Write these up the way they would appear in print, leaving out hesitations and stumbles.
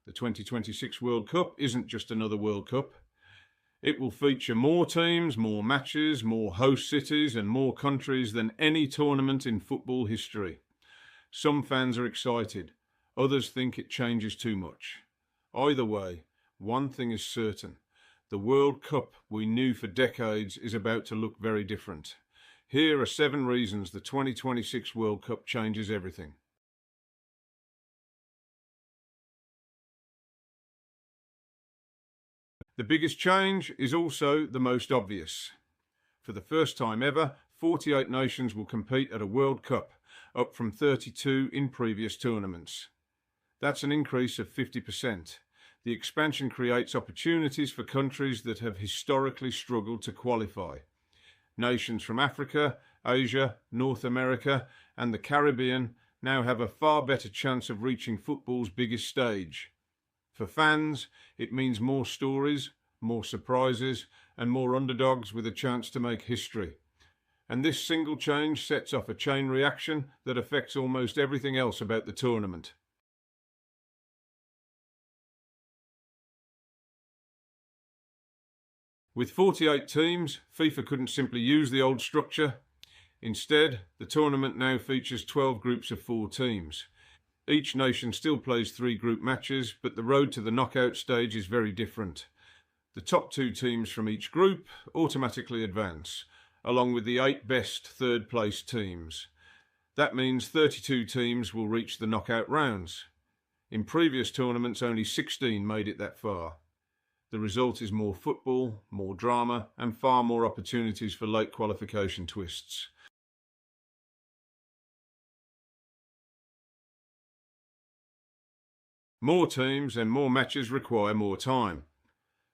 The 2026 World Cup isn't just another World Cup. It will feature more teams, more matches, more host cities and more countries than any tournament in football history. Some fans are excited, others think it changes too much. Either way, one thing is certain. The World Cup we knew for decades is about to look very different. Here are 7 reasons the 2026 World Cup changes everything. The biggest change is also the most obvious. For the first time ever, 48 nations will compete at a World Cup, up from 32 in previous tournaments. That's an increase of 50%. The expansion creates opportunities for countries that have historically struggled to qualify. Nations from Africa, Asia, North America, and the Caribbean now have a far better chance of reaching football's biggest stage. For fans, it means more stories, more surprises, and more underdogs with a chance to make history. And this single change sets off a chain reaction that affects almost everything else about the tournament. With 48 teams, FIFA couldn't simply use the old structure. Instead, the tournament now features 12 groups of 4 teams. Each nation still plays 3 group matches, but the road to the knockout stage is very different. The top 2 teams from each group automatically advance, along with the 8 best third-place teams. That means 32 teams will reach the knockout rounds. In previous tournaments, only 16 made it that far. The result is more football, more drama, and far more opportunities for late qualification twists. More teams and more matches require more time.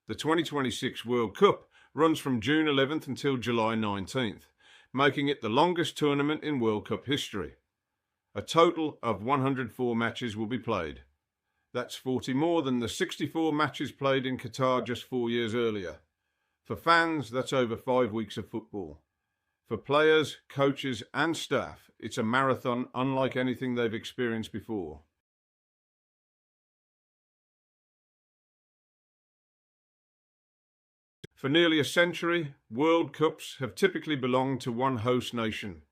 The 2026 World Cup runs from June 11th until July 19th, making it the longest tournament in World Cup history. A total of 104 matches will be played. That's 40 more than the 64 matches played in Qatar just 4 years earlier. For fans, that's over 5 weeks of football. For players, coaches and staff, it's a marathon unlike anything they've experienced before. For nearly a century, World Cups have typically belonged to one host nation.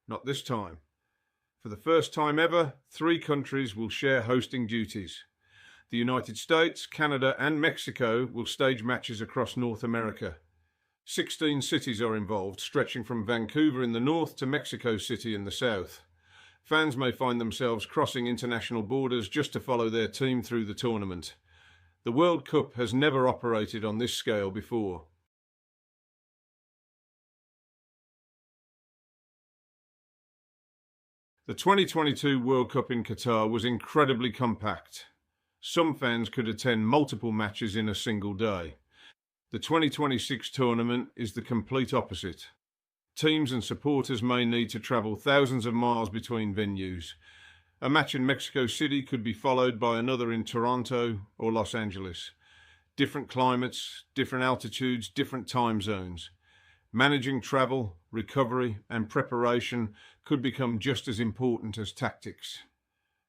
Not this time. For the first time ever, 3 countries will share hosting duties. The United States, Canada and Mexico will stage matches across North America. 16 cities are involved, stretching from Vancouver in the north to Mexico City in the south. Fans may find themselves crossing international borders just to follow their team through the tournament. The World Cup has never operated on this scale before. The 2022 World Cup in Qatar was incredibly compact. Some fans could attend multiple matches in a single day. The 2026 tournament is the complete opposite. Teams and supporters may need to travel thousands of miles between venues. A match in Mexico City could be followed by another in Toronto or Los Angeles. Different climates, different altitudes, different time zones. Managing travel, recovery and preparation could become just as important as tactics.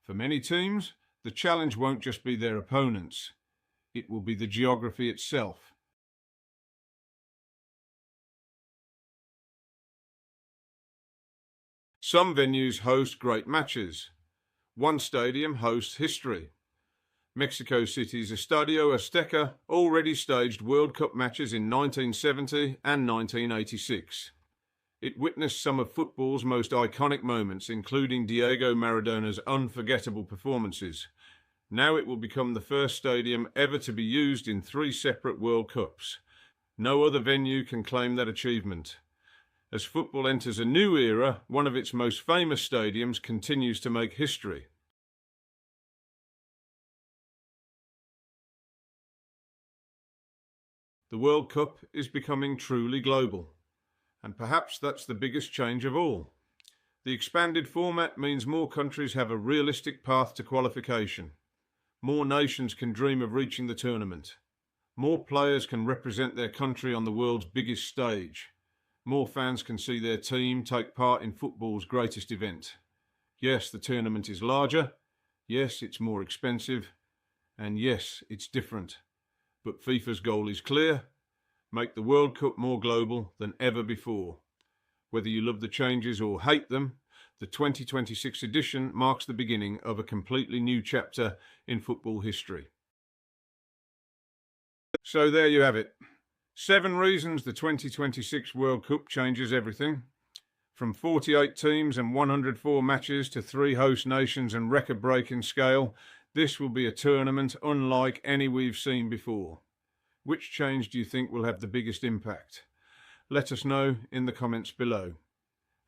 For many teams, the challenge won't just be their opponents. It will be the geography itself. Some venues host great matches. One stadium hosts history. Mexico City's Estadio Azteca already staged World Cup matches in 1970 and 1986. It witnessed some of football's most iconic moments, including Diego Maradona's unforgettable performances. Now it will become the first stadium ever to be used in 3 separate World Cups. No other venue can claim that achievement. As football enters a new era, one of its most famous stadiums continues to make history. The World Cup is becoming truly global, and perhaps that's the biggest change of all. The expanded format means more countries have a realistic path to qualification. More nations can dream of reaching the tournament. More players can represent their country on the world's biggest stage. More fans can see their team take part in football's greatest event. Yes, the tournament is larger. Yes, it's more expensive. And yes, it's different, but FIFA's goal is clear: make the World Cup more global than ever before. Whether you love the changes or hate them, the 2026 edition marks the beginning of a completely new chapter in football history. So there you have it. 7 reasons the 2026 World Cup changes everything. From 48 teams and 104 matches to 3 host nations and record-breaking scale, this will be a tournament unlike any we've seen before. Which change do you think will have the biggest impact? Let us know in the comments below.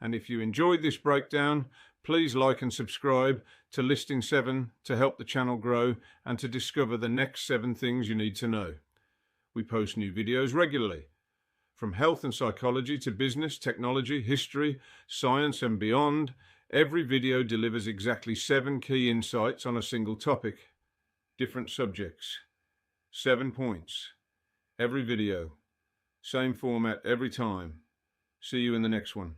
And if you enjoyed this breakdown, please like and subscribe to Listing 7 to help the channel grow and to discover the next 7 things you need to know. We post new videos regularly. From health and psychology to business, technology, history, science and beyond, every video delivers exactly 7 key insights on a single topic. Different subjects. 7 points. Every video. Same format every time. See you in the next one.